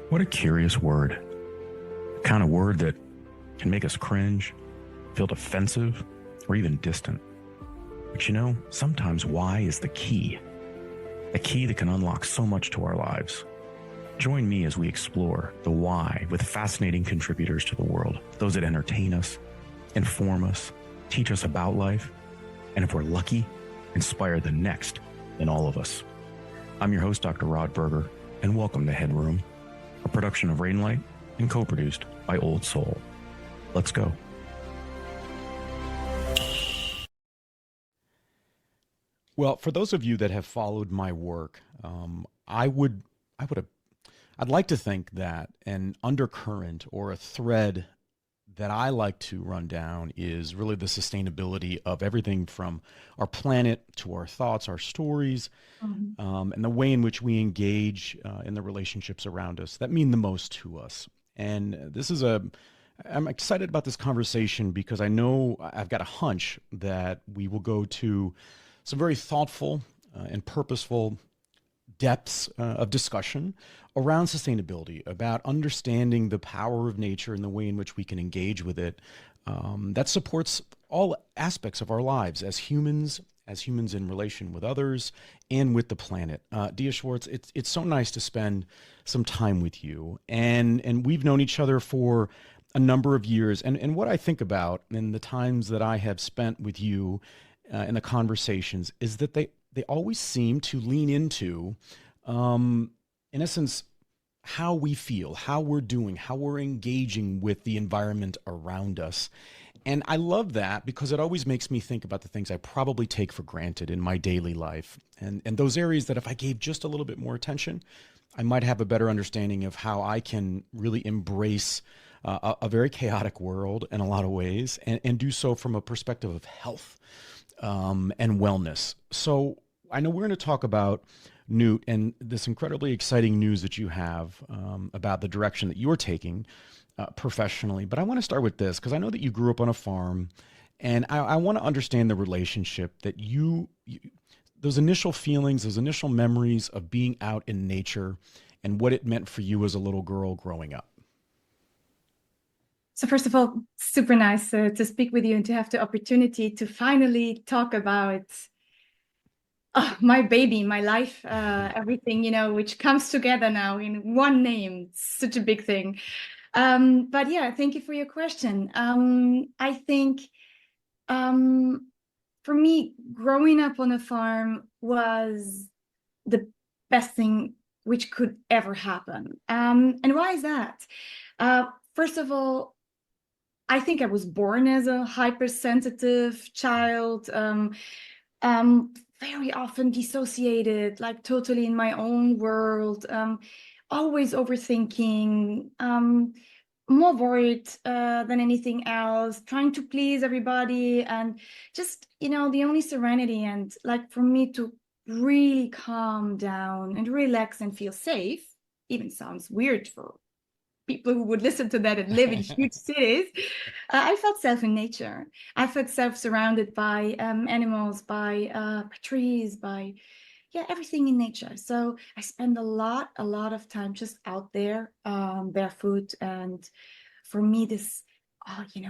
What a curious word. The kind of word that can make us cringe, feel defensive, or even distant. But you know, sometimes why is the key. A key that can unlock so much to our lives. Join me as we explore the why with fascinating contributors to the world, those that entertain us, inform us, teach us about life, and if we're lucky, inspire the next in all of us. I'm your host, Dr. Rod Berger, and welcome to HeadRoom, a production of Rainlight and co-produced by Old Soul. Let's go. Well, for those of you that have followed my work, I'd like to think that an undercurrent or a thread that I like to run down is really the sustainability of everything from our planet to our thoughts, our stories, and the way in which we engage in the relationships around us that mean the most to us. And I'm excited about this conversation because I know I've got a hunch that we will go to some very thoughtful and purposeful depths of discussion around sustainability, about understanding the power of nature and the way in which we can engage with it that supports all aspects of our lives as humans in relation with others and with the planet. Dia Schwarz, it's so nice to spend some time with you. And we've known each other for a number of years. And what I think about in the times that I have spent with you in the conversations is that they always seem to lean into, in essence, how we feel, how we're doing, how we're engaging with the environment around us. And I love that because it always makes me think about the things I probably take for granted in my daily life. And those areas that if I gave just a little bit more attention, I might have a better understanding of how I can really embrace a very chaotic world in a lot of ways and do so from a perspective of health and wellness. So I know we're going to talk about NØØT and this incredibly exciting news that you have about the direction that you're taking professionally. But I want to start with this because I know that you grew up on a farm, and I want to understand the relationship that those initial feelings, those initial memories of being out in nature and what it meant for you as a little girl growing up. So first of all, super nice to speak with you and to have the opportunity to finally talk about my baby, my life, everything, which comes together now in one name. It's such a big thing. But yeah, thank you for your question. I think for me, growing up on a farm was the best thing which could ever happen. And why is that? First of all, I think I was born as a hypersensitive child, very often dissociated, like totally in my own world, always overthinking, more worried than anything else, trying to please everybody, and just, the only serenity and like for me to really calm down and relax and feel safe, even sounds weird for people who would listen to that and live in huge cities. I felt safe in nature. I felt self surrounded by animals, by trees, by everything in nature. So I spend a lot of time just out there, barefoot. And for me, this,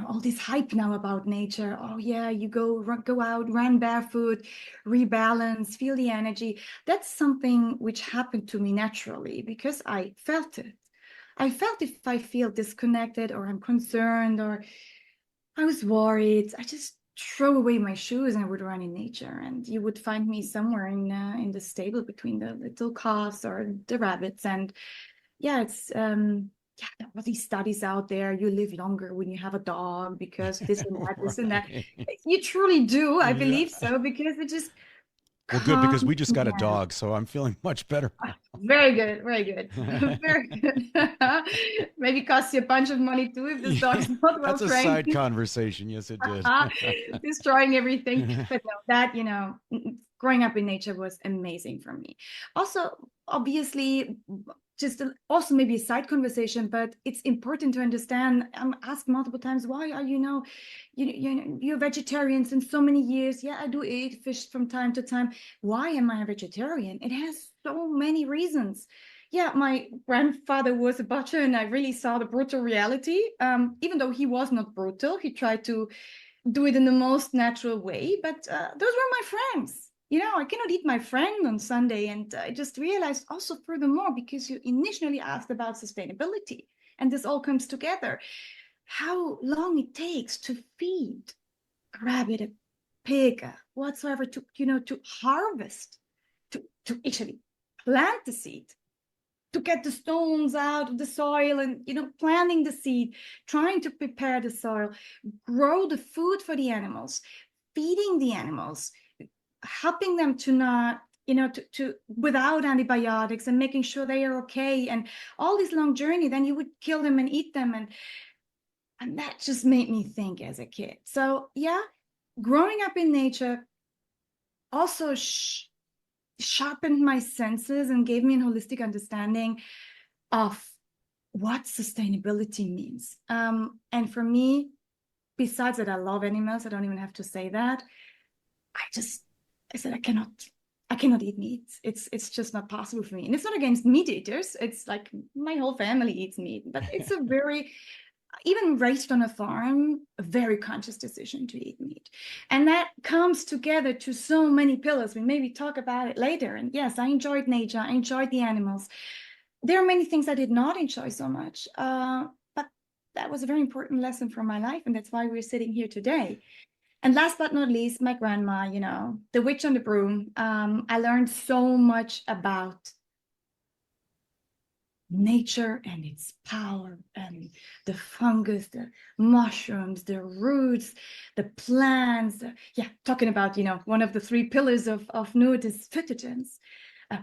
all this hype now about nature. Oh yeah, you go out, run barefoot, rebalance, feel the energy. That's something which happened to me naturally because I felt it. I felt if I feel disconnected or I'm concerned or I was worried, I just throw away my shoes and I would run in nature. And you would find me somewhere in the stable between the little calves or the rabbits. And it's there are these studies out there. You live longer when you have a dog because this and that, this and that. You truly do. I believe so because it just. Well, good, because we just got a dog, so I'm feeling much better. Very good, very good. Very good. Maybe costs you a bunch of money too if this dog's not well trained. That's a side conversation. Yes, it did. Destroying everything. But no, that, growing up in nature was amazing for me. Also, obviously, just also maybe a side conversation, but it's important to understand. I'm asked multiple times, why are you're vegetarians in so many years? Yeah, I do eat fish from time to time. Why am I a vegetarian? It has so many reasons. yeah, my grandfather was a butcher, and I really saw the brutal reality. Even though he was not brutal, he tried to do it in the most natural way. But those were my friends. I cannot eat my friend on Sunday. And I just realized also, furthermore, because you initially asked about sustainability, and this all comes together, how long it takes to feed a rabbit, a pig, whatsoever, to harvest, to actually plant the seed, to get the stones out of the soil, and planting the seed, trying to prepare the soil, grow the food for the animals, feeding the animals, helping them to not to without antibiotics, and making sure they are okay, and all this long journey. Then you would kill them and eat them, and that just made me think as a kid. So yeah, growing up in nature also sharpened my senses and gave me a holistic understanding of what sustainability means. And for me, besides that, I love animals. I don't even have to say that. I said, I cannot eat meat. It's just not possible for me. And it's not against meat eaters. It's like my whole family eats meat, but it's a very, even raised on a farm, a very conscious decision to eat meat. And that comes together to so many pillars. We maybe talk about it later. And yes, I enjoyed nature. I enjoyed the animals. There are many things I did not enjoy so much, but that was a very important lesson for my life. And that's why we're sitting here today. And last but not least, my grandma, the witch on the broom. I learned so much about nature and its power, and the fungus, the mushrooms, the roots, the plants. Talking about, one of the three pillars of NØØT is phytogens,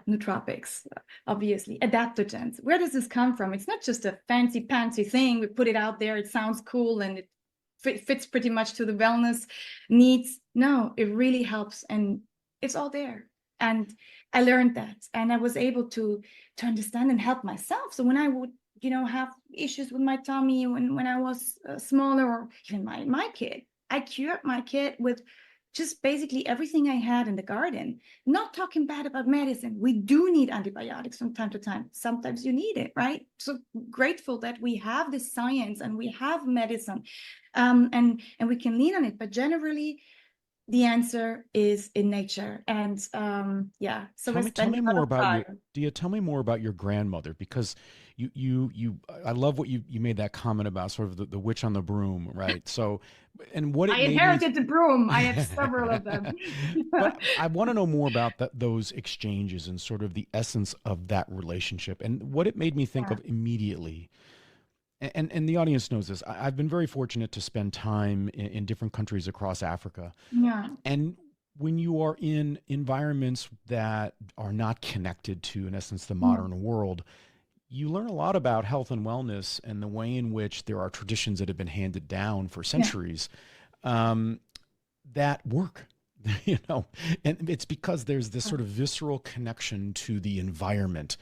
nootropics, obviously, adaptogens. Where does this come from? It's not just a fancy pantsy thing. We put it out there. It sounds cool and it fits pretty much to the wellness needs. No, it really helps, and it's all there. And I learned that, and I was able to understand and help myself. So when I would, have issues with my tummy when I was smaller, or even my kid, I cured my kid with just basically everything I had in the garden. Not talking bad about medicine. We do need antibiotics from time to time. Sometimes you need it, right? So grateful that we have this science and we have medicine, and we can lean on it. But generally, the answer is in nature. And so tell me more about tell me more about your grandmother, because I love what you made that comment about, sort of the witch on the broom, right? So, and what it I inherited the broom. I have several of them. But I want to know more about those exchanges and sort of the essence of that relationship, and what it made me think of immediately. And the audience knows this. I've been very fortunate to spend time in different countries across Africa. Yeah. And when you are in environments that are not connected to, in essence, the modern world, you learn a lot about health and wellness and the way in which there are traditions that have been handed down for centuries that work. And it's because there's this sort of visceral connection to the environment,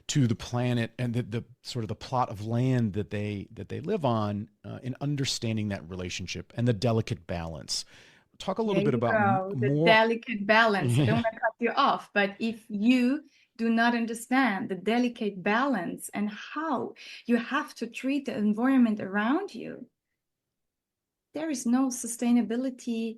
to the planet, and the sort of the plot of land that they live on, in understanding that relationship and the delicate balance. Talk a little bit about the delicate balance. I don't want to cut you off, but if you do not understand the delicate balance and how you have to treat the environment around you, there is no sustainability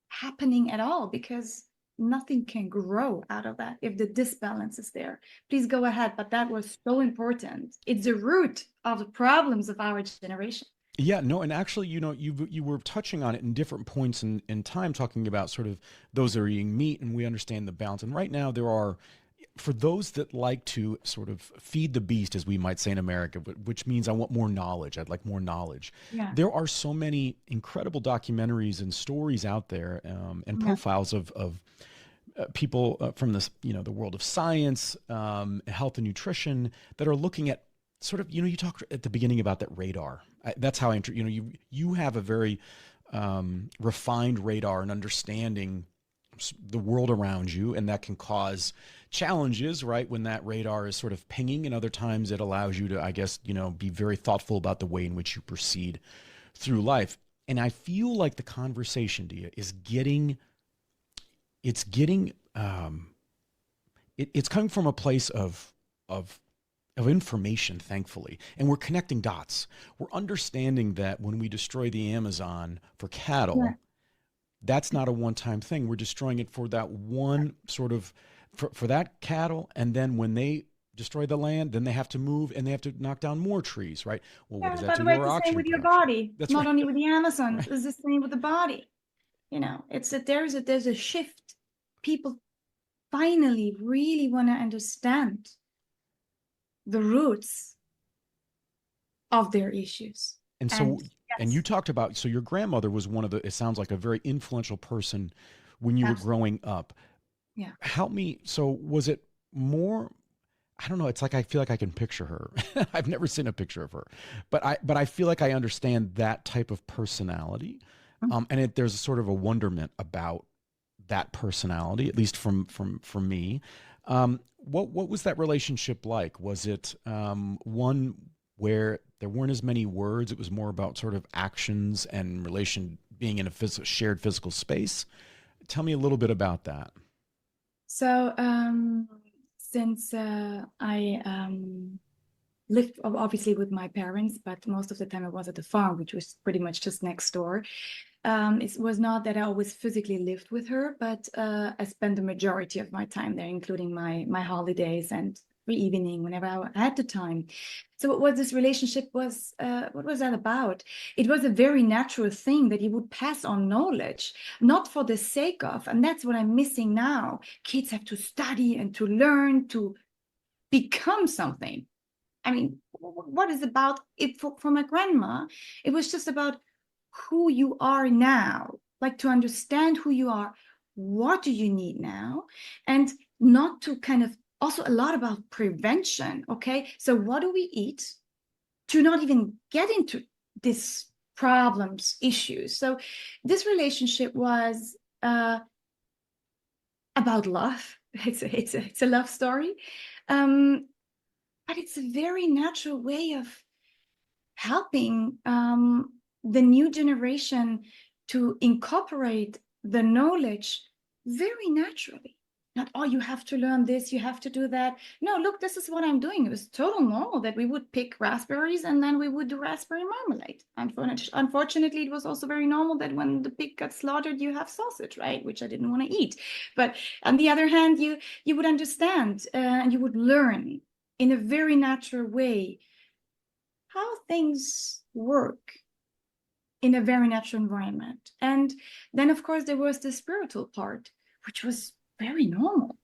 happening at all, because nothing can grow out of that if the disbalance is there. Please go ahead. But that was so important. It's the root of the problems of our generation. Yeah, no, and actually, you were touching on it in different points in time, talking about sort of those that are eating meat, and we understand the balance. And right now there are, for those that like to sort of feed the beast, as we might say in America, which means I want more knowledge. I'd like more knowledge. Yeah. There are so many incredible documentaries and stories out there, and profiles of people from this, the world of science, health and nutrition, that are looking at sort of, you talked at the beginning about that radar. That's how you have a very refined radar and understanding the world around you, and that can cause challenges, right? When that radar is sort of pinging, and other times it allows you to, I guess, be very thoughtful about the way in which you proceed through life. And I feel like the conversation, Dia, is it's coming from a place of of information, thankfully. And we're connecting dots. We're understanding that when we destroy the Amazon for Yeah. cattle, that's not a one-time thing. We're destroying it for that one sort of for that cattle, and then when they destroy the land, then they have to move and they have to knock down more trees, right? Well, what does Yeah, that by do the to way, our it's the same oxygen with your production? body, That's not right. only with the Amazon. Right. It's the same with the body. It's that there's a shift. People finally really want to understand the roots of their issues. And And so, and you yes, talked about, so your grandmother was one of the, it sounds like a very influential person when you were absolutely. growing up. Yeah. Help me. So was it more, I don't know. It's like I feel like I can picture her. I've never seen a picture of her, but I feel like I understand that type of personality, there's a sort of a wonderment about that personality, at least from me. What was that relationship like? Was it one where there weren't as many words? It was more about sort of actions and relation, being in a shared physical space. Tell me a little bit about that. So, since I lived obviously with my parents, but most of the time I was at the farm, which was pretty much just next door. It was not that I always physically lived with her, but I spent the majority of my time there, including my holidays and free evening whenever I had the time. So what this relationship was, what was that about? It was a very natural thing that he would pass on knowledge, not for the sake of, and that's what I'm missing now. Kids have to study and to learn to become something. I mean, what is about it for my grandma? It was just about who you are now, like to understand who you are. What do you need now? And not to kind of also a lot about prevention. Okay. So, what do we eat to not even get into these problems, issues? So, this relationship was about love. It's a love story. But it's a very natural way of helping the new generation to incorporate the knowledge very naturally. Not, oh, you have to learn this, you have to do that. No, look, this is what I'm doing. It was total normal that we would pick raspberries and then we would do raspberry marmalade. Unfortunately, it was also very normal that when the pig got slaughtered, you have sausage, right? Which I didn't want to eat. But on the other hand, you would understand and you would learn in a very natural way how things work in a very natural environment. And then, of course, there was the spiritual part, which was very normal.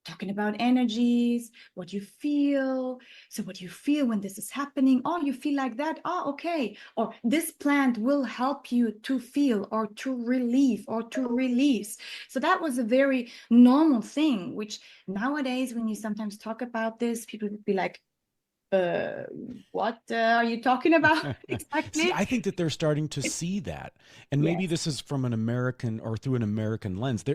Talking about energies, what you feel. So, what you feel when this is happening. Oh, you feel like that. Oh, okay. Or this plant will help you to feel or to relieve or to release. So, that was a very normal thing, which nowadays, when you sometimes talk about this, people would be like, what are you talking about See, exactly? I think that they're starting to see that, and maybe Yes, this is from an American or through an American lens. I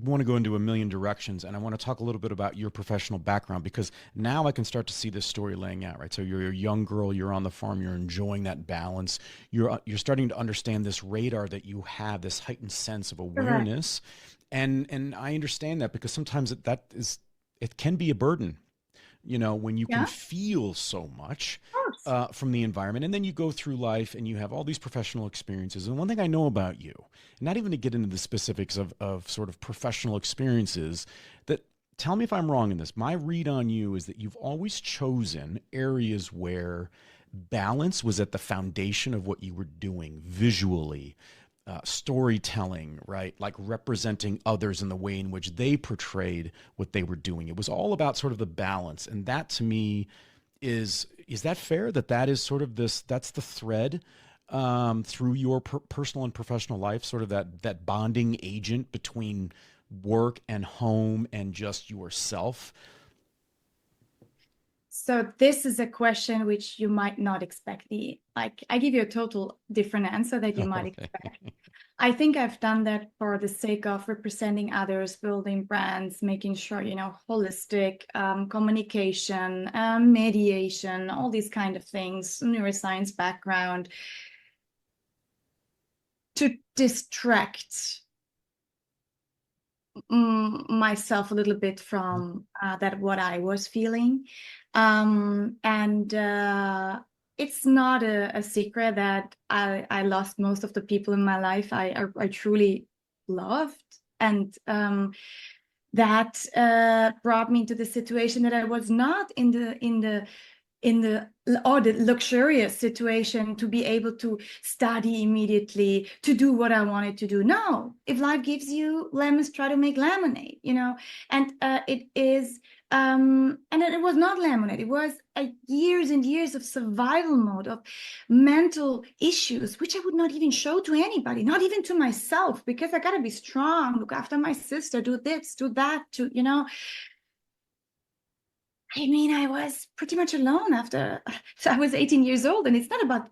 want to go into a million directions, and I want to talk a little bit about your professional background, because now I can start to see this story laying out, right? So you're a young girl, you're on the farm, you're enjoying that balance, you're starting to understand this radar that you have, this heightened sense of correct. awareness, and I understand that, because sometimes it can be a burden, when you can Yeah, of feel so much course. from the environment. And then you go through life and you have all these professional experiences. And one thing I know about you, not even to get into the specifics of sort of professional experiences, that tell me if I'm wrong in this. My read on you is that you've always chosen areas where balance was at the foundation of what you were doing visually, storytelling, right? Like representing others in the way in which they portrayed what they were doing. It was all about sort of the balance. And that to me is that fair? That is sort of that's the thread through your personal and professional life, sort of that bonding agent between work and home and just yourself. So this is a question which you might not expect. I give you a total different answer that you might Okay. expect. I think I've done that for the sake of representing others, building brands, making sure, holistic communication, mediation, all these kind of things, neuroscience background, to distract myself a little bit from that what I was feeling. And it's not a secret that I lost most of the people in my life I truly loved. And that brought me to the situation that I was not in the or the luxurious situation to be able to study immediately, to do what I wanted to do. No, if life gives you lemons, try to make lemonade, you know. And it is, and it was not lemonade. It was years and years of survival mode, of mental issues, which I would not even show to anybody, not even to myself, because I gotta be strong, look after my sister, do this, do that, to, you know. I mean, I was pretty much alone after I was 18 years old. And it's not about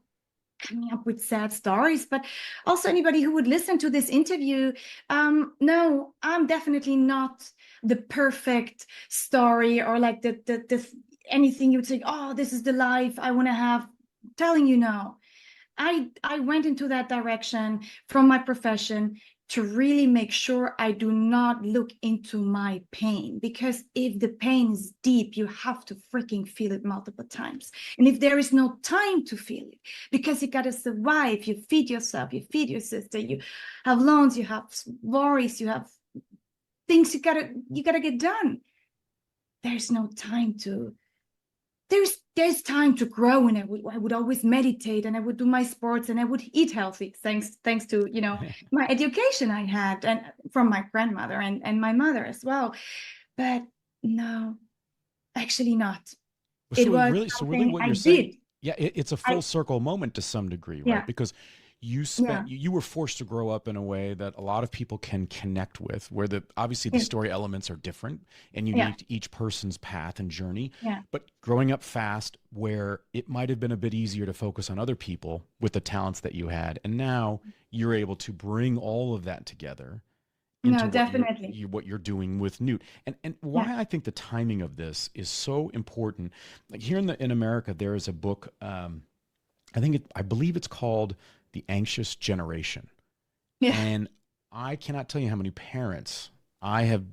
coming up with sad stories, but also anybody who would listen to this interview, no, I'm definitely not the perfect story, or like the anything you'd say, oh, this is the life I want to have. I'm telling you, no. I went into that direction from my profession to really make sure I do not look into my pain, because if the pain is deep, you have to freaking feel it multiple times. And if there is no time to feel it, because you got to survive, you feed yourself, you feed your sister, you have loans, you have worries, you have things you gotta get done. There's no time to, there's time to grow. And I would always meditate, and I would do my sports, and I would eat healthy, thanks to, you know, my education I had, and from my grandmother and my mother as well. But no, actually not. So It was really, something what I you're saying, did. yeah, it's a full circle moment to some degree, right? Yeah, Because you yeah, spent, you were forced to grow up in a way that a lot of people can connect with, where obviously the yeah, story elements are different and yeah, unique to each person's path and journey. yeah. But growing up fast, where it might have been a bit easier to focus on other people with the talents that you had, and now you're able to bring all of that together into No, definitely. what you're doing with NÜÜT. And Yeah, why I think the timing of this is so important. Like here in America, there is a book. I believe it's called The Anxious Generation, yeah. and I cannot tell you how many parents I have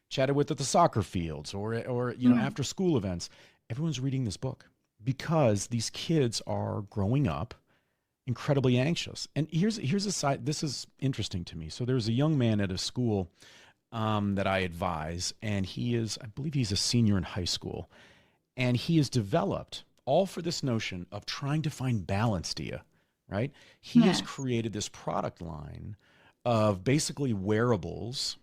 chatted with at the soccer fields, or you know, Mm, after school events. Everyone's reading this book because these kids are growing up incredibly anxious. And here's a side. This is interesting to me. So there's a young man at a school that I advise, and I believe he's a senior in high school, and he has developed, all for this notion of trying to find balance, Dia, right? He has yes. created this product line of basically wearables.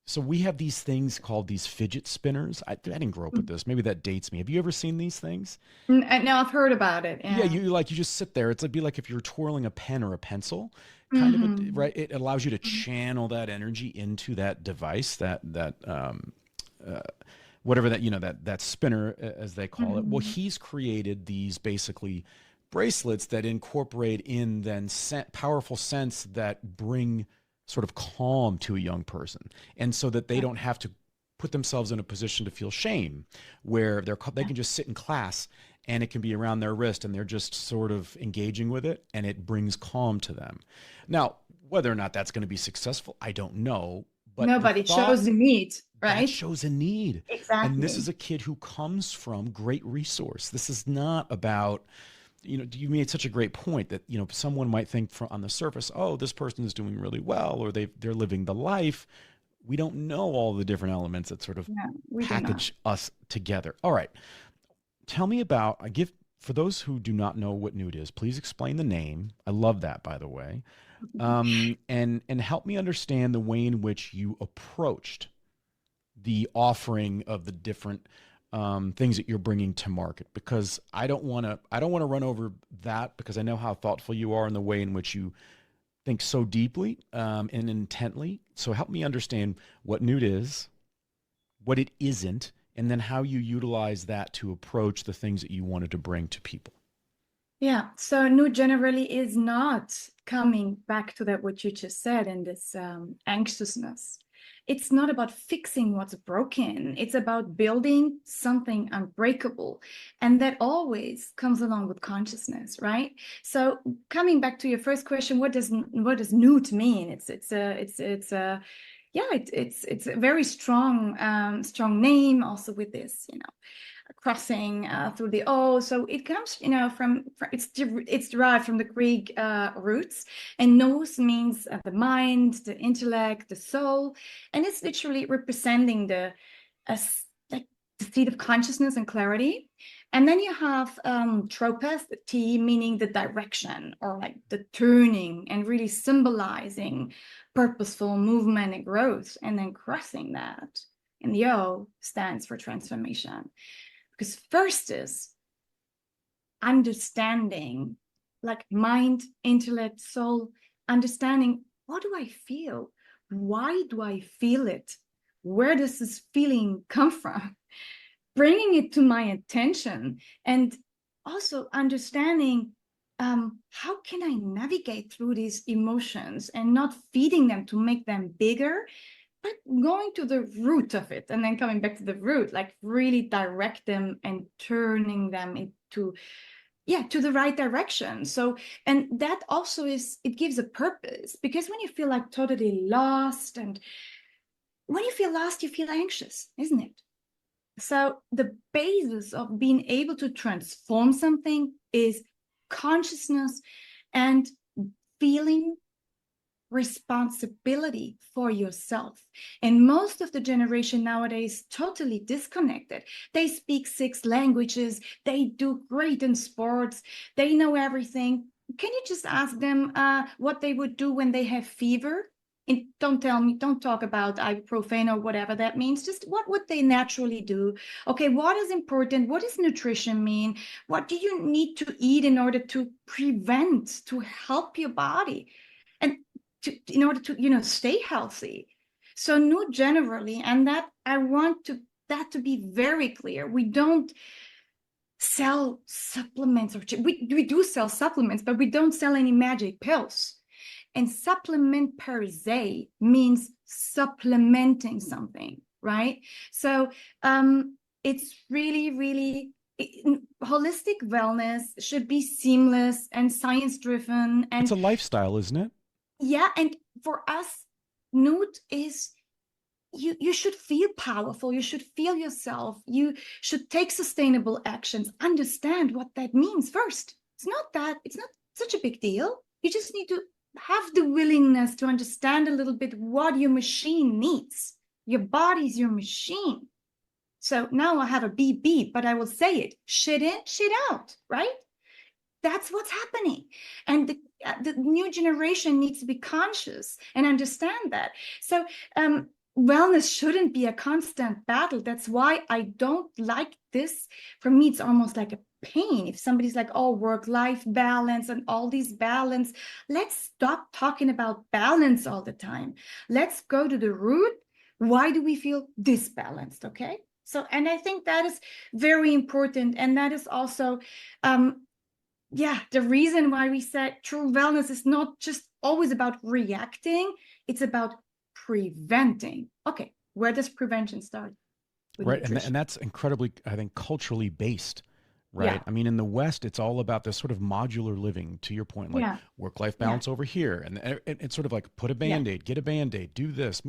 So we have these things called these fidget spinners. I didn't grow up with this. Maybe that dates me. Have you ever seen these things? Now I've heard about it. Yeah, Yeah. you just sit there. It'd be like if you're twirling a pen or a pencil, kind of Mm-hmm. right. It allows you to channel that energy into that device, uh, whatever that, that spinner, as they call it. Well, Mm-hmm. he's created these basically bracelets that incorporate in then powerful scents that bring sort of calm to a young person, and so that they Yeah. don't have to put themselves in a position to feel shame, where they Yeah. can just sit in class and it can be around their wrist and they're just sort of engaging with it, and it brings calm to them. Now, whether or not that's going to be successful, I don't know, but No, the but it thought, shows the need, that right? shows a need. And this is Exactly. a kid who comes from great resource. This is not about, you made such a great point that, someone might think on the surface, oh, this person is doing really well, or they're living the life. We don't know all the different elements that sort of Yeah, we do not. package us together. All right. Tell me about, for those who do not know what NÜÜT is, please explain the name. I love that, by the way. And help me understand the way in which you approached the offering of the different things that you're bringing to market, because I don't want to run over that, because I know how thoughtful you are in the way in which you think so deeply and intently. So help me understand what NÜÜT is, what it isn't, and then how you utilize that to approach the things that you wanted to bring to people. Yeah, so NÜÜT generally is not coming back to that what you just said, and this anxiousness. It's not about fixing what's broken. It's about building something unbreakable, and that always comes along with consciousness, right? So coming back to your first question, what does NÜÜT mean? It's a yeah, it's a very strong strong name, also with this, crossing through the O. So it comes, from it's derived from the Greek roots, and nous means the mind, the intellect, the soul, and it's literally representing like the state of consciousness and clarity. And then you have tropes, the T, meaning the direction or like the turning, and really symbolizing purposeful movement and growth, and then crossing that. And the O stands for transformation. Because first is understanding, like mind, intellect, soul, understanding, what do I feel? Why do I feel it? Where does this feeling come from? Bringing it to my attention, and also understanding how can I navigate through these emotions and not feeding them to make them bigger, but going to the root of it, and then coming back to the root, like really direct them and turning them into, to the right direction. So, and that also it gives a purpose, because when you feel like totally lost, and when you feel lost, you feel anxious, isn't it? So the basis of being able to transform something is consciousness and feeling responsibility for yourself. And most of the generation nowadays totally disconnected. They speak 6 languages, they do great in sports, they know everything. Can you just ask them what they would do when they have fever? And don't talk about ibuprofen or whatever that means. Just what would they naturally do? Okay, what is important? What does nutrition mean? What do you need to eat in order to prevent, to help your body? And in order to stay healthy. So NØØT generally, and that I want that to be very clear, we don't sell supplements, or we do sell supplements, but we don't sell any magic pills. And supplement per se means supplementing something, right? So it's really holistic wellness should be seamless and science driven, and it's a lifestyle, isn't it? Yeah, and for us, NØØT is you should feel powerful, you should feel yourself, you should take sustainable actions, understand what that means first. It's not such a big deal. You just need to have the willingness to understand a little bit what your machine needs. Your body's your machine. So now I have a beep beep, but I will say it: shit in, shit out, right? That's what's happening. And the new generation needs to be conscious and understand that. So wellness shouldn't be a constant battle. That's why I don't like this. For me, it's almost like a pain. If somebody's like, oh, work-life balance and all these balance, let's stop talking about balance all the time. Let's go to the root. Why do we feel disbalanced? Okay. So, and I think that is very important. And that is also, the reason why we said true wellness is not just always about reacting, it's about preventing. Okay, where does prevention start? Right, and that's incredibly, I think, culturally based, right? Yeah. I mean, in the West, it's all about this sort of modular living, to your point, like work-life balance over here. And it's sort of like put a Band-Aid, get a Band-Aid, do this.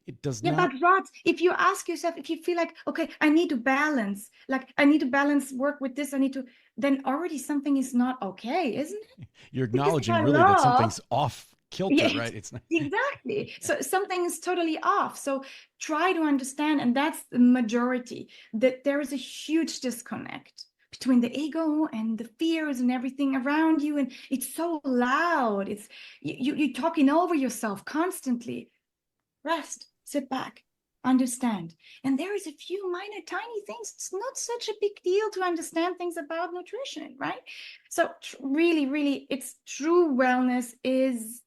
It does not. But Rod, if you ask yourself, if you feel like, okay, I need to balance, like I need to balance work with this, then already something is not okay, isn't it? You're acknowledging really that something's off kilter, right? It's not. Exactly. So something is totally off. So try to understand, and that's the majority, that there is a huge disconnect between the ego and the fears and everything around you, and it's so loud. It's you're talking over yourself constantly. Rest, sit back, understand. And there is a few minor, tiny things. It's not such a big deal to understand things about nutrition, right? So really, it's true wellness is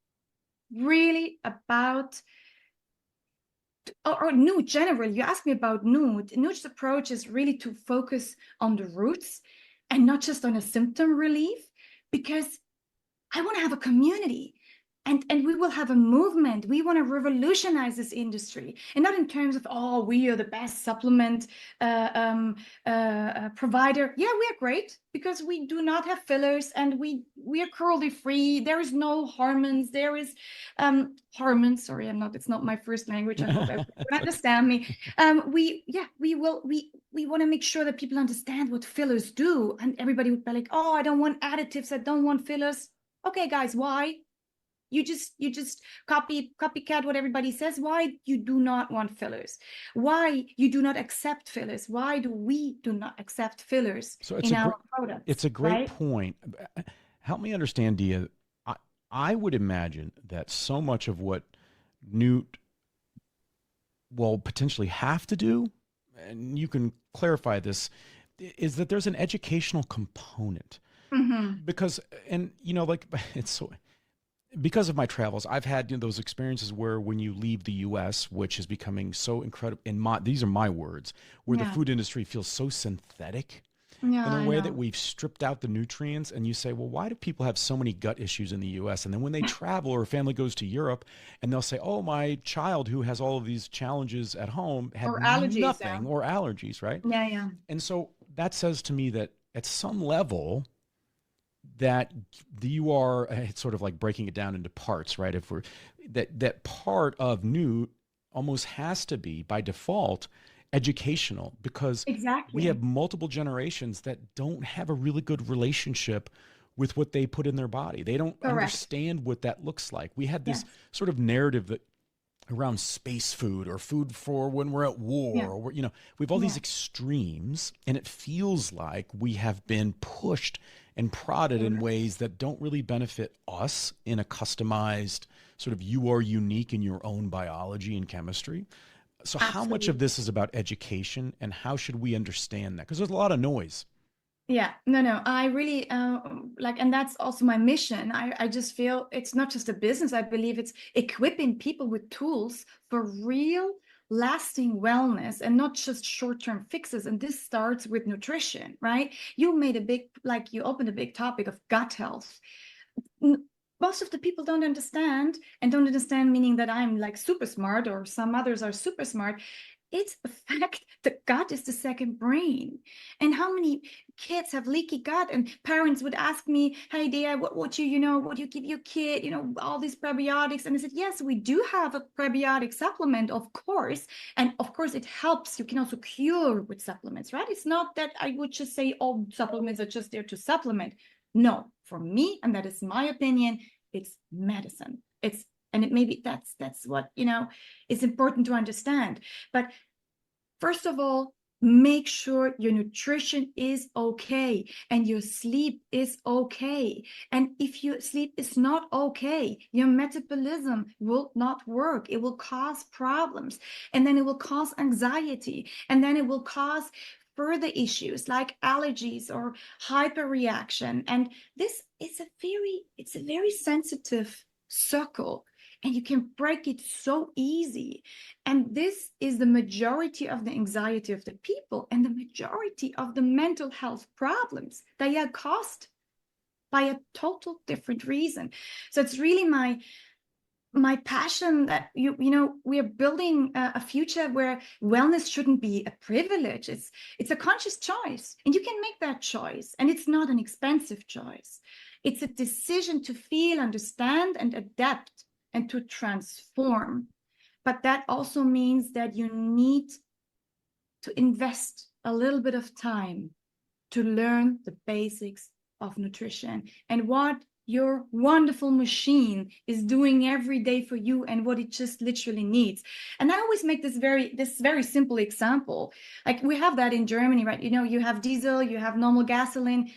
really about, or NØØT generally. You asked me about NØØT. NØØT's approach is really to focus on the roots and not just on a symptom relief, because I want to have a community. And we will have a movement. We want to revolutionize this industry, and not in terms of, oh, we are the best supplement provider. Yeah, we are great because we do not have fillers, and we are cruelty free. There is no hormones. There is hormones. Sorry, it's not my first language. I hope everyone understand me. We want to make sure that people understand what fillers do, and everybody would be like, oh, I don't want additives. I don't want fillers. Okay, guys, why? You just copycat what everybody says. Why you do not want fillers? Why you do not accept fillers? Why do we do not accept fillers in our products? It's a great point. Help me understand, Dia. I would imagine that so much of what NØØT will potentially have to do, and you can clarify this, is that there's an educational component. Because, and like it's so. Because of my travels, I've had those experiences where when you leave the U.S., which is becoming so incredible, these are my words, where the food industry feels so synthetic in a way that we've stripped out the nutrients. And you say, well, why do people have so many gut issues in the U.S.? And then when they travel or a family goes to Europe and they'll say, oh, my child who has all of these challenges at home had nothing or allergies, right? Yeah. And so that says to me that at some level, that you are, it's sort of like breaking it down into parts, right? If we're that part of NÜÜT almost has to be by default educational, because we have multiple generations that don't have a really good relationship with what they put in their body. They don't understand what that looks like. We had this sort of narrative that around space food or food for when we're at war, or we have all these extremes, and it feels like we have been pushed and prodded in ways that don't really benefit us in a customized sort of, you are unique in your own biology and chemistry. So how much of this is about education, and how should we understand that? Because there's a lot of noise. Yeah, no, I really and that's also my mission. I just feel it's not just a business. I believe it's equipping people with tools for real lasting wellness and not just short-term fixes. And this starts with nutrition, right? You opened a big topic of gut health. Most of the people don't understand, meaning that I'm like super smart or some others are super smart. It's a fact that gut is the second brain. And how many kids have leaky gut? And parents would ask me, hey, Dia, what do you give your kid? All these probiotics. And I said, yes, we do have a probiotic supplement, of course. And of course, it helps. You can also cure with supplements, right? It's not that I would just say all supplements are just there to supplement. No, for me, and that is my opinion, it's medicine. Maybe that's what, is important to understand. But first of all, make sure your nutrition is okay and your sleep is okay. And if your sleep is not okay, your metabolism will not work. It will cause problems, and then it will cause anxiety, and then it will cause further issues like allergies or hyperreaction. And this is it's a very sensitive circle, and you can break it so easy. And this is the majority of the anxiety of the people, and the majority of the mental health problems. They are caused by a total different reason. So it's really my passion that we are building a future where wellness shouldn't be a privilege. It's a conscious choice, and you can make that choice, and it's not an expensive choice. It's a decision to feel, understand, and adapt, and to transform. But that also means that you need to invest a little bit of time to learn the basics of nutrition and what your wonderful machine is doing every day for you and what it just literally needs. And I always make this very simple example. Like we have that in Germany, right? You have diesel, you have normal gasoline.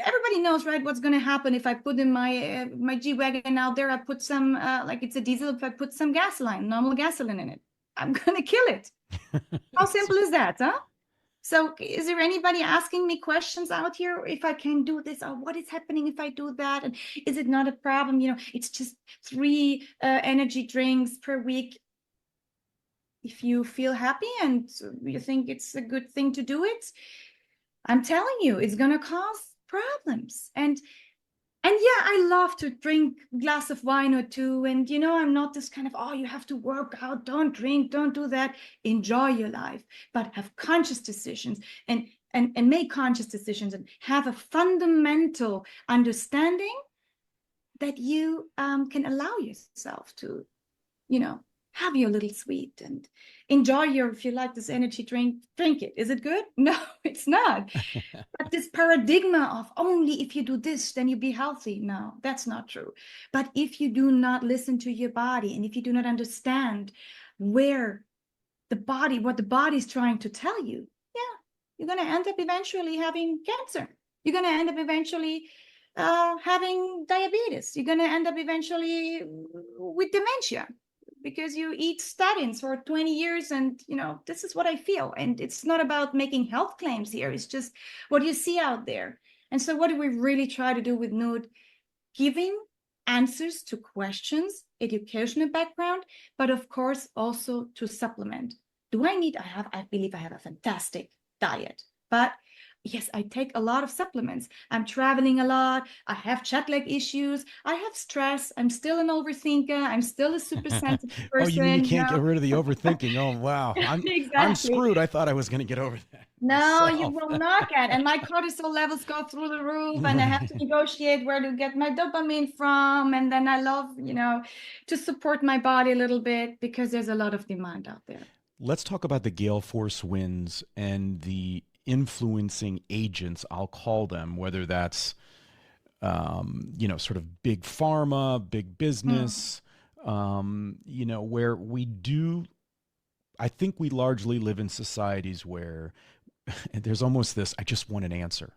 Everybody knows, right, what's going to happen if I put in my G-Wagon out there, I put some, it's a diesel, if I put some normal gasoline in it, I'm going to kill it. How simple is that, huh? So is there anybody asking me questions out here if I can do this, or what is happening if I do that? And is it not a problem? It's just 3 energy drinks per week. If you feel happy and you think it's a good thing to do it, I'm telling you, it's going to cause problems. And And yeah, I love to drink a glass of wine or two. And, I'm not this kind of, oh, you have to work out, don't drink, don't do that. Enjoy your life, but have conscious decisions and make conscious decisions and have a fundamental understanding that you can allow yourself to, have your little sweet and enjoy if you like this energy drink, drink it. Is it good? No, it's not. But this paradigm of only if you do this, then you be healthy. No, that's not true. But if you do not listen to your body, and if you do not understand what the body is trying to tell you, yeah, you're going to end up eventually having cancer. You're going to end up eventually having diabetes. You're going to end up eventually with dementia because you eat statins for 20 years. And, this is what I feel. And it's not about making health claims here. It's just what you see out there. And so what do we really try to do with NØØT? Giving answers to questions, educational background, but of course also to supplement. I believe I have a fantastic diet, but yes, I take a lot of supplements. I'm traveling a lot. I have jet lag issues. I have stress. I'm still an overthinker. I'm still a super sensitive person. Oh, you mean you can't get rid of the overthinking? Oh, wow. Exactly. I'm screwed. I thought I was going to get over that. No, myself. You will not get. And my cortisol levels go through the roof, and I have to negotiate where to get my dopamine from. And then I love, to support my body a little bit because there's a lot of demand out there. Let's talk about the gale force winds and the influencing agents, I'll call them, whether that's, sort of big pharma, big business, where I think we largely live in societies where there's almost this, I just want an answer,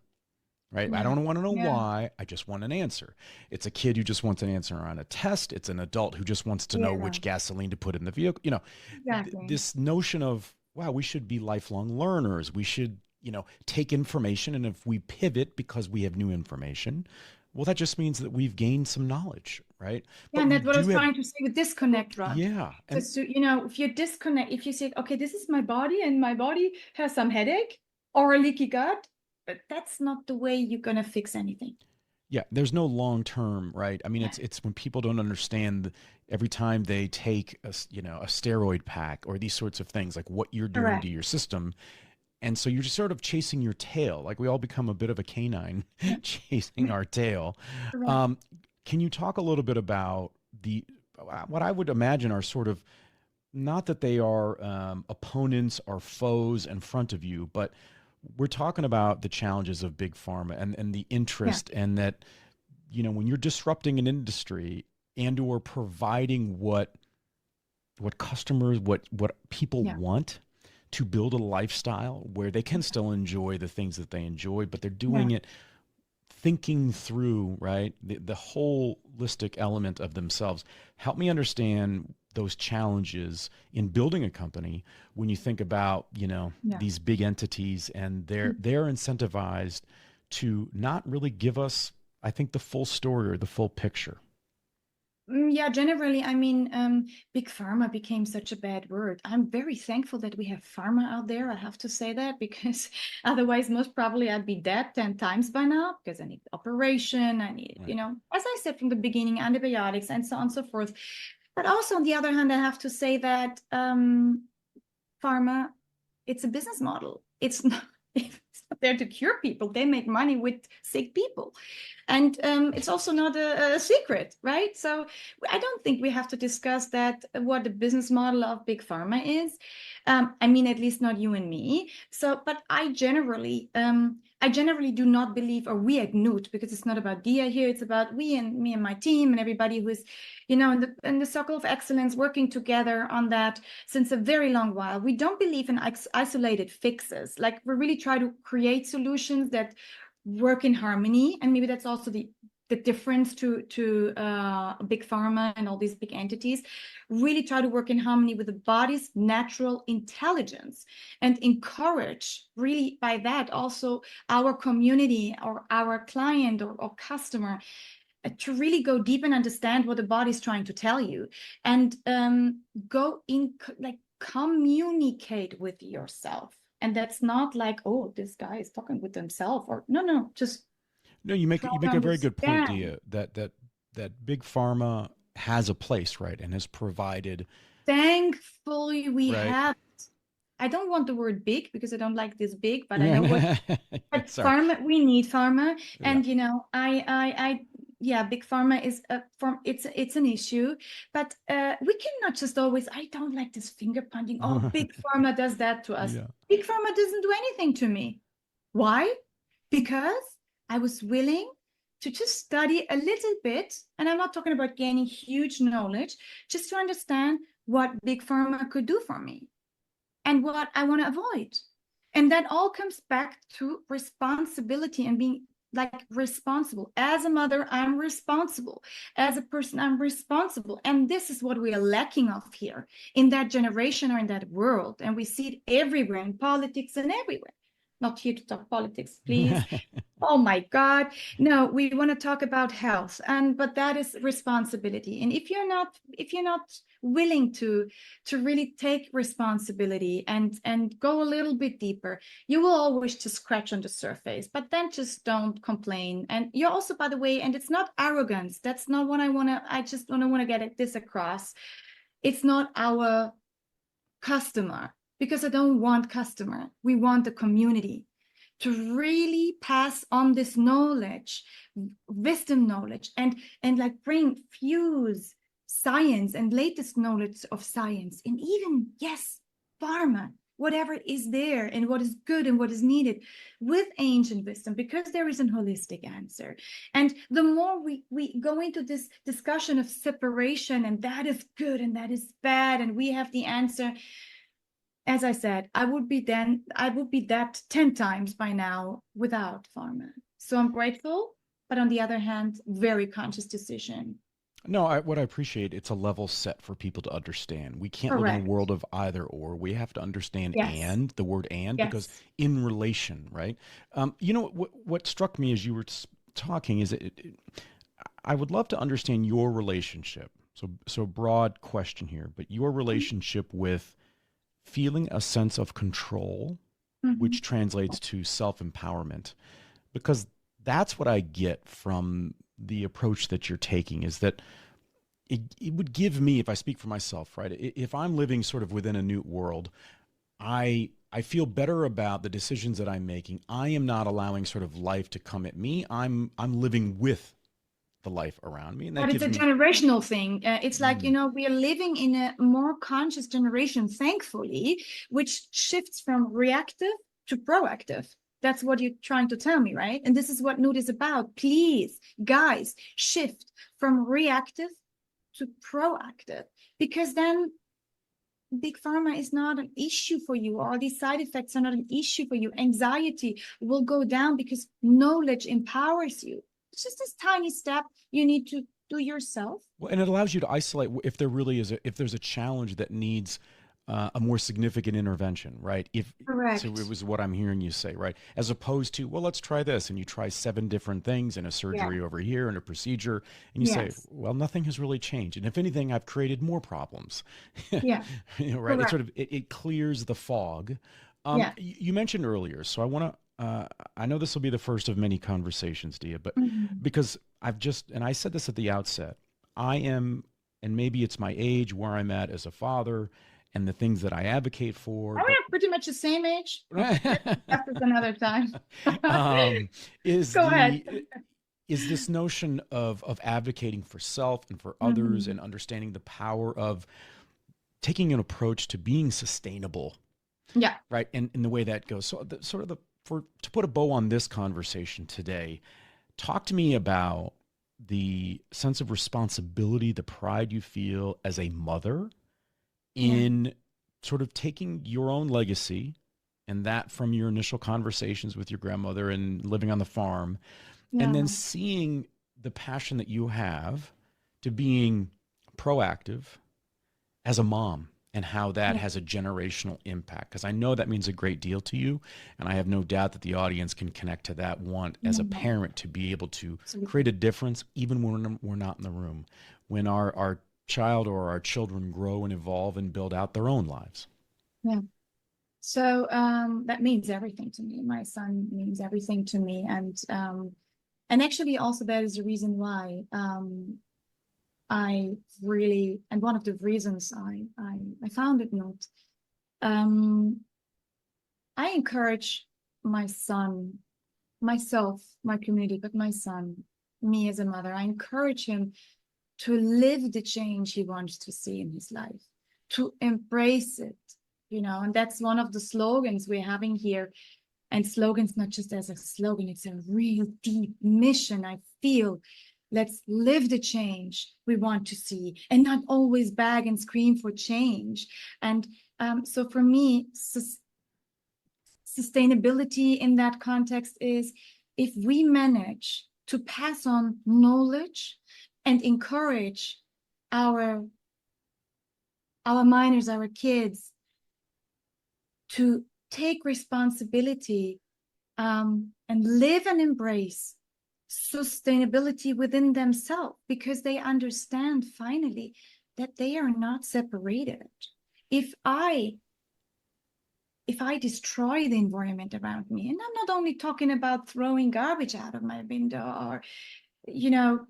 right? Yeah. I don't want to know why, I just want an answer. It's a kid who just wants an answer on a test. It's an adult who just wants to know which gasoline to put in the vehicle. Exactly. This notion of, wow, we should be lifelong learners. We should, take information. And if we pivot because we have new information, well, that just means that we've gained some knowledge, right? Yeah, and that's what I was trying to say with disconnect, Rob. Yeah. Because, if you disconnect, if you say, okay, this is my body and my body has some headache or a leaky gut, but that's not the way you're going to fix anything. Yeah, there's no long term, right? I mean, it's when people don't understand every time they take a steroid pack or these sorts of things, like what you're doing to your system. And so you're just sort of chasing your tail. Like we all become a bit of a canine chasing our tail. Can you talk a little bit about what I would imagine are sort of, not that they are opponents or foes in front of you, but we're talking about the challenges of big pharma and the interest, and that, when you're disrupting an industry and or providing what customers, what people want to build a lifestyle where they can still enjoy the things that they enjoy, but they're doing it thinking through, right, the holistic element of themselves. Help me understand those challenges in building a company when you think about, these big entities, and they're incentivized to not really give us, I think, the full story or the full picture. Yeah, generally, I mean, big pharma became such a bad word. I'm very thankful that we have pharma out there. I have to say that, because otherwise, most probably I'd be dead 10 times by now, because I need operation. I need, as I said from the beginning, antibiotics and so on and so forth. But also, on the other hand, I have to say that pharma, it's a business model. It's not there to cure people. They make money with sick people. And it's also not a secret, right? So I don't think we have to discuss that, what the business model of big pharma is. I mean, at least not you and me. So, but I generally do not believe, or we at NØØT, because it's not about Dia here, it's about me and my team and everybody who is, in the circle of excellence, working together on that since a very long while. We don't believe in isolated fixes. Like, we really try to create solutions that work in harmony, and maybe that's also the difference to big pharma and all these big entities. Really try to work in harmony with the body's natural intelligence, and encourage, really, by that also our community or our client or customer to really go deep and understand what the body's trying to tell you, and communicate with yourself. And that's not like, oh, this guy is talking with himself, or no, just No, you make a very good point, understand. Dia, that big pharma has a place, right, and has provided, Thankfully, we right? have. I don't want the word big because I don't like this big, but I know what. But Sorry. pharma, we need pharma, Yeah. and yeah, big pharma is a form. It's an issue, but we cannot just always. I don't like this finger pointing. Oh, big pharma does that to us. Yeah. Big pharma doesn't do anything to me. Why? Because I was willing to just study a little bit, and I'm not talking about gaining huge knowledge, just to understand what big pharma could do for me and what I want to avoid. And that all comes back to responsibility and being like responsible. As a mother, I'm responsible. As a person, I'm responsible. And this is what we are lacking of here in that generation or in that world. And we see it everywhere in politics and everywhere. Not here to talk politics, please. Oh my God. No, we want to talk about health. But that is responsibility. And if you're not willing to really take responsibility and go a little bit deeper, you will always just scratch on the surface, but then just don't complain. And you're also, by the way, and it's not arrogance. That's not what I just don't want to get this across. It's not our customer, because I don't want customer. We want the community to really pass on this knowledge, wisdom knowledge, and like fuse science and latest knowledge of science, and even, yes, pharma, whatever is there and what is good and what is needed, with ancient wisdom, because there is a holistic answer. And the more we go into this discussion of separation, and that is good and that is bad, and we have the answer, as I said, I would be that 10 times by now without pharma. So I'm grateful, but on the other hand, very conscious decision. No, what I appreciate, it's a level set for people to understand. We can't live in a Correct. world of either or. We have to understand Yes. the word and, because Yes. in relation, right? You know, what struck me as you were talking is I would love to understand your relationship. So broad question here, but your relationship with feeling a sense of control, which translates to self-empowerment, because that's what I get from the approach that you're taking, is that it would give me, if I speak for myself, right? If I'm living sort of within a NØØT world, I feel better about the decisions that I'm making. I am not allowing sort of life to come at me. I'm living with the life around me, and that But it's gives a me. generational thing. It's like, Mm, we are living in a more conscious generation, thankfully, which shifts from reactive to proactive. That's what you're trying to tell me, right? And this is what NÜÜT is about. Please, guys, shift from reactive to proactive, because then big pharma is not an issue for you. All these side effects are not an issue for you. Anxiety will go down because knowledge empowers you. It's just this tiny step you need to do yourself. well, and it allows you to isolate if there really is if there's a challenge that needs a more significant intervention, right? So it Correct. was what I'm hearing you say, right? As opposed to, well, let's try this, and you try 7 different things, and a Yeah. surgery over here and a procedure, and you say, Yes. well, nothing has really changed, and if anything, I've created more problems. Yeah. Right? It Correct. sort of it clears the fog. Yeah. You mentioned earlier, so I want to. I know this will be the first of many conversations, Dia, but because and I said this at the outset, I am, and maybe it's my age, where I'm at as a father, and the things that I advocate for, Oh, we but are pretty much the same age. That's another time. is Go ahead. this notion of advocating for self and for others, and understanding the power of taking an approach to being sustainable, Yeah. right? And in the way that goes. So to put a bow on this conversation today, talk to me about the sense of responsibility, the pride you feel as a mother in sort of taking your own legacy, and that from your initial conversations with your grandmother and living on the farm, and then seeing the passion that you have to being proactive as a mom, and how that has a generational impact. Because I know that means a great deal to you, and I have no doubt that the audience can connect to that want as a parent to be able to create a difference, even when we're not in the room, when our child or our children grow and evolve and build out their own lives. Yeah. So that means everything to me. My son means everything to me. And And actually also that is the reason why I really, and one of the reasons I founded NØØT. I encourage my son, myself, my community, but my son, me as a mother, I encourage him to live the change he wants to see in his life, to embrace it, you know, and that's one of the slogans we're having here. And slogans, not just as a slogan, it's a real deep mission, I feel. Let's live the change we want to see and not always beg and scream for change. And so for me, sustainability in that context is if we manage to pass on knowledge and encourage our minors, our kids, to take responsibility and live and embrace sustainability within themselves, because they understand finally that they are not separated. If I destroy the environment around me, and I'm not only talking about throwing garbage out of my window or, you know,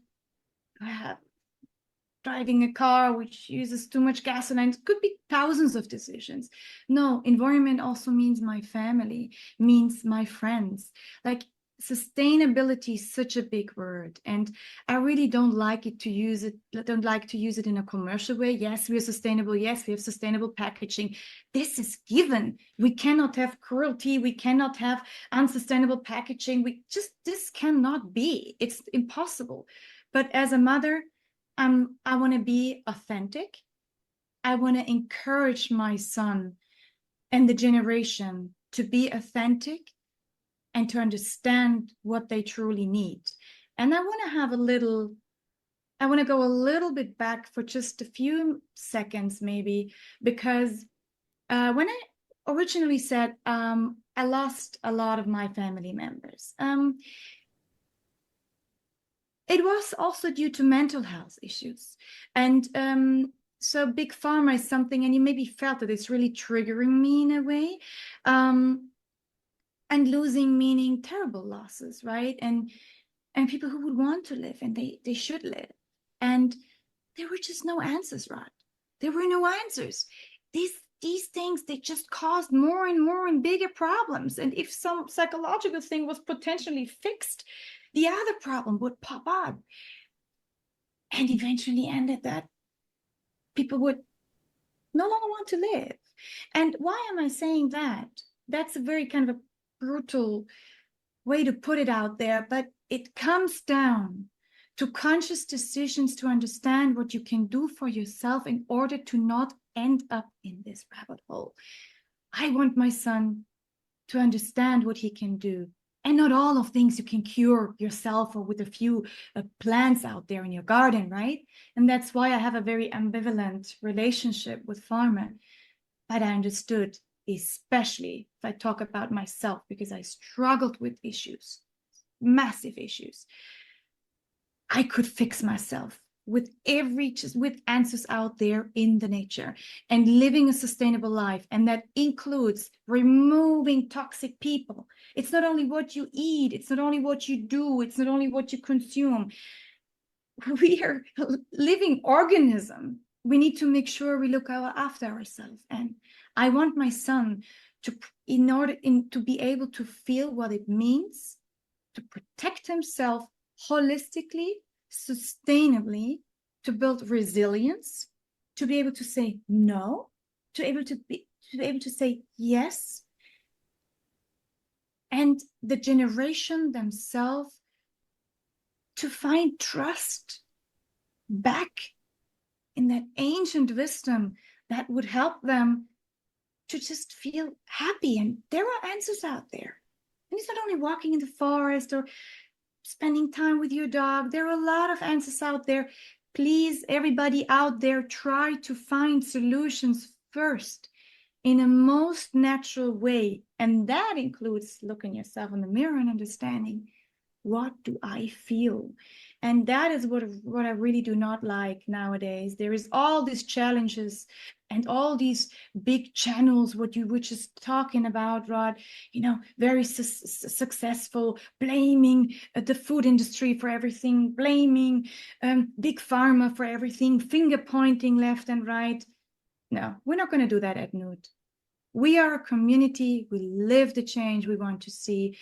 driving a car which uses too much gasoline. It could be thousands of decisions. No, environment also means my family, means my friends. Like sustainability is such a big word, and I really don't like to use it in a commercial way. Yes, we are sustainable. Yes, we have sustainable packaging. This is given. We cannot have cruelty. We cannot have unsustainable packaging. This cannot be. It's impossible. But as a mother, I want to be authentic. I want to encourage my son and the generation to be authentic and to understand what they truly need. And I want to go a little bit back for just a few seconds, maybe, because when I originally said I lost a lot of my family members, it was also due to mental health issues. And so big pharma is something, and you maybe felt that it's really triggering me in a way. And losing meaning terrible losses, right? And people who would want to live, and they should live. And there were just no answers, right? There were no answers. These things, they just caused more and more and bigger problems. And if some psychological thing was potentially fixed, the other problem would pop up, and eventually ended that people would no longer want to live. And why am I saying that? That's a very kind of a brutal way to put it out there, but it comes down to conscious decisions to understand what you can do for yourself in order to not end up in this rabbit hole. I want my son to understand what he can do. And not all of things you can cure yourself or with a few plants out there in your garden, right? And that's why I have a very ambivalent relationship with pharma. But I understood, especially if I talk about myself, because I struggled with issues, massive issues. I could fix myself with with answers out there in the nature and living a sustainable life. And that includes removing toxic people. It's not only what you eat, it's not only what you do, it's not only what you consume. We are a living organism. We need to make sure we look after ourselves. And I want my son to be able to feel what it means to protect himself holistically, sustainably, to build resilience, to be able to say no, to be able to say yes, and the generation themselves to find trust back in that ancient wisdom that would help them to just feel happy. And there are answers out there. And it's not only walking in the forest or spending time with your dog. There are a lot of answers out there. Please, everybody out there, try to find solutions first in a most natural way. And that includes looking yourself in the mirror and understanding What do I feel? And that is what I really do not like nowadays. There is all these challenges and all these big channels, what you were just talking about, Rod, very successful, blaming the food industry for everything, blaming big pharma for everything, finger pointing left and right. No, we're not going to do that at NØØT. We are a community. We live the change we want to see.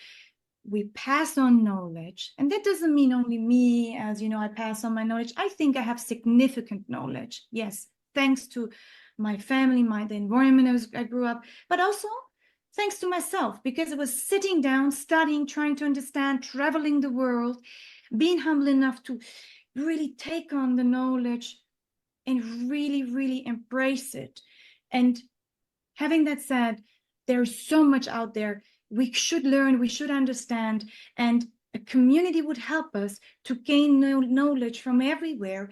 We pass on knowledge, and that doesn't mean only me, as I pass on my knowledge. I think I have significant knowledge, yes, thanks to my family, the environment I grew up, but also thanks to myself, because it was sitting down, studying, trying to understand, traveling the world, being humble enough to really take on the knowledge and really, really embrace it. And having that said, there's so much out there. We should learn, we should understand, and a community would help us to gain knowledge from everywhere,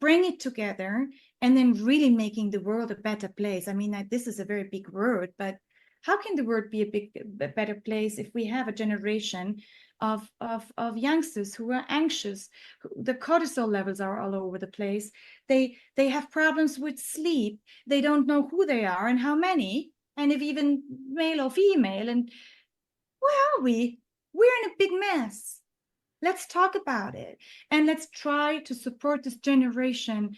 bring it together, and then really making the world a better place. I mean, this is a very big word, but how can the world be a better place if we have a generation of youngsters who are anxious? The cortisol levels are all over the place. They have problems with sleep. They don't know who they are and how many, and if even male or female. And where are we? We're in a big mess. Let's talk about it, and let's try to support this generation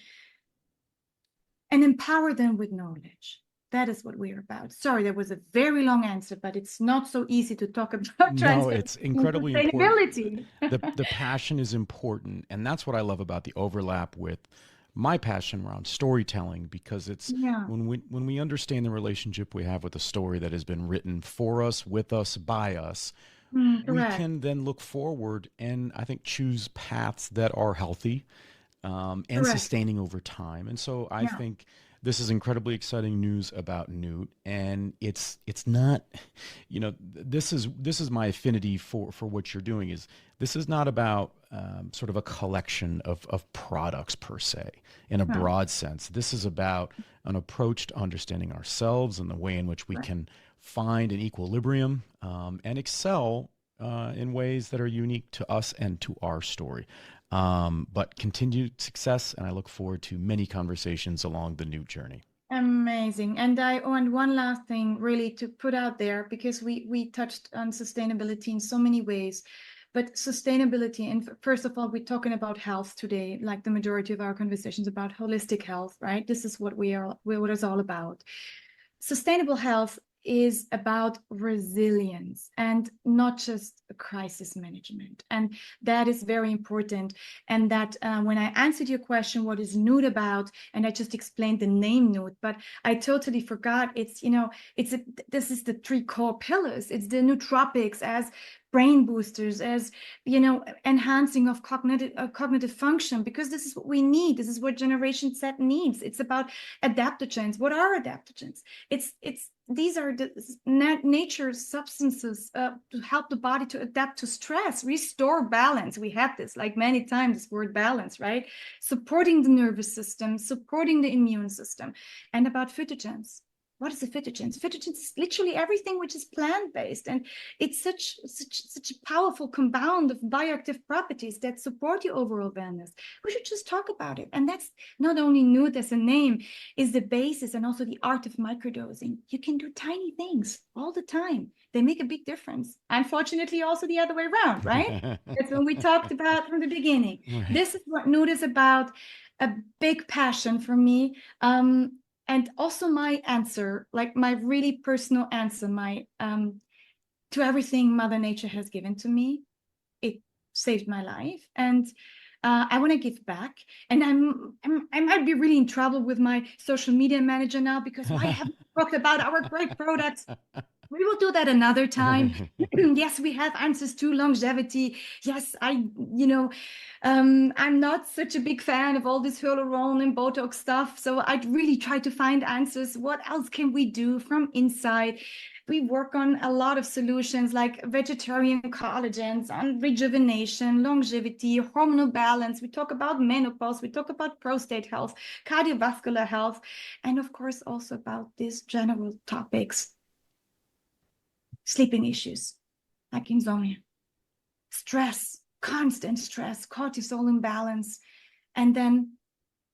and empower them with knowledge. That is what we're about. Sorry, that was a very long answer, but it's not so easy to talk about No, it's incredibly sustainability. Important. The passion is important, and that's what I love about the overlap with my passion around storytelling, because it's when we understand the relationship we have with a story that has been written for us, with us, by us, we can then look forward and I think choose paths that are healthy and sustaining over time. And so I think this is incredibly exciting news about NØØT, and it's not, this is my affinity for what you're doing. Is this is not about sort of a collection of products per se in a broad sense. This is about an approach to understanding ourselves and the way in which we can find an equilibrium and excel in ways that are unique to us and to our story. But continued success, and I look forward to many conversations along the NØØT journey. Amazing. And I want one last thing really to put out there, because we touched on sustainability in so many ways. But sustainability, and first of all, we're talking about health today, like the majority of our conversations about holistic health, right? This is what what it's all about. Sustainable health is about resilience and not just crisis management. And that is very important. And that when I answered your question, what is NØØT about? And I just explained the name NØØT, but I totally forgot. It's, this is the 3 core pillars. It's the nootropics as brain boosters, as, enhancing of cognitive function, because this is what we need. This is what Generation Z needs. It's about adaptogens. What are adaptogens? These are nature's substances to help the body to adapt to stress, restore balance. We have this like many times, this word balance, right? Supporting the nervous system, supporting the immune system. And about phytogens. What is a phytogen? Phytogen is literally everything which is plant-based, and it's such a powerful compound of bioactive properties that support your overall wellness. We should just talk about it. And that's not only NØØT as a name, is the basis, and also the art of microdosing. You can do tiny things all the time. They make a big difference. Unfortunately, also the other way around, right? That's what we talked about from the beginning. Right. This is what NØØT is about, a big passion for me. And also my answer, like my really personal answer, to everything Mother Nature has given to me. It saved my life, and I want to give back. And I might be really in trouble with my social media manager now, because why haven't we talked about our great products? We will do that another time. Yes, we have answers to longevity. Yes, I'm not such a big fan of all this hyaluronic and Botox stuff. So I'd really try to find answers. What else can we do from inside? We work on a lot of solutions like vegetarian collagens, on rejuvenation, longevity, hormonal balance. We talk about menopause. We talk about prostate health, cardiovascular health, and of course also about these general topics. Sleeping issues like insomnia. stress, constant stress, cortisol imbalance, and then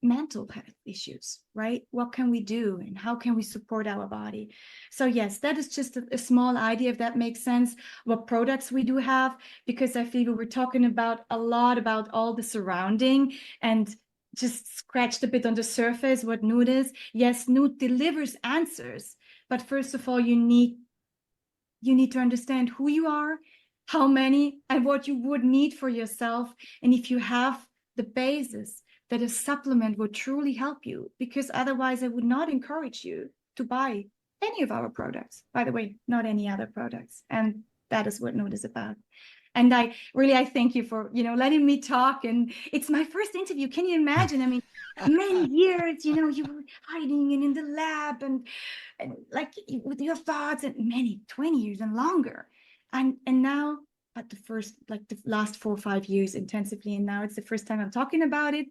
mental health issues, right? What can we do and how can we support our body? So yes, that is just a small idea, if that makes sense, what products we do have, because I feel we were talking about a lot about all the surrounding and just scratched a bit on the surface what NØØT is. Yes, NØØT delivers answers, but first of all, you need to understand who you are, how many, and what you would need for yourself. And if you have the basis, that a supplement would truly help you, because otherwise I would not encourage you to buy any of our products. By the way, not any other products. And that is what NØØT is about. And I thank you for, letting me talk. And it's my first interview. Can you imagine? I mean, many years, you were hiding and in the lab and like with your thoughts, and 20 years and longer. And now at the last 4 or 5 years intensively. And now it's the first time I'm talking about it.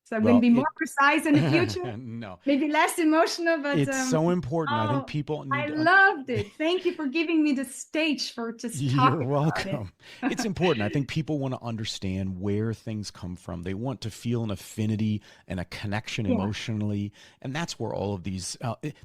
So I'm going to be more precise in the future. No, maybe less emotional, but it's so important. I think people need. I loved it. Thank you for giving me the stage for just talking. You're welcome. It's important. I think people want to understand where things come from. They want to feel an affinity and a connection emotionally, and that's where all of these.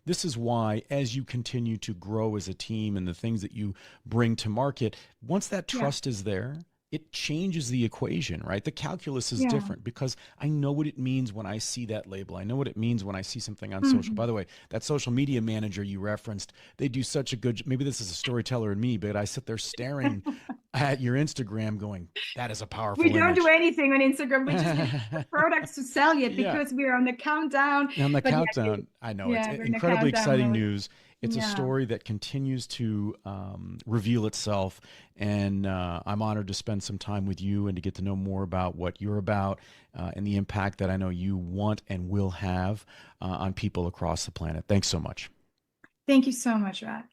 This is why, as you continue to grow as a team and the things that you bring to market, once that trust is there, it changes the equation, right? The calculus is different, because I know what it means when I see that label. I know what it means when I see something on social. By the way, that social media manager you referenced, they do such a good, maybe this is a storyteller in me, but I sit there staring at your Instagram going, that is a powerful We don't image. do anything on Instagram. We just get products to sell yet, because we're on the countdown. On the countdown. I know. It's incredibly exciting news. It's a story that continues to reveal itself, and I'm honored to spend some time with you and to get to know more about what you're about and the impact that I know you want and will have on people across the planet. Thanks so much. Thank you so much, Rod.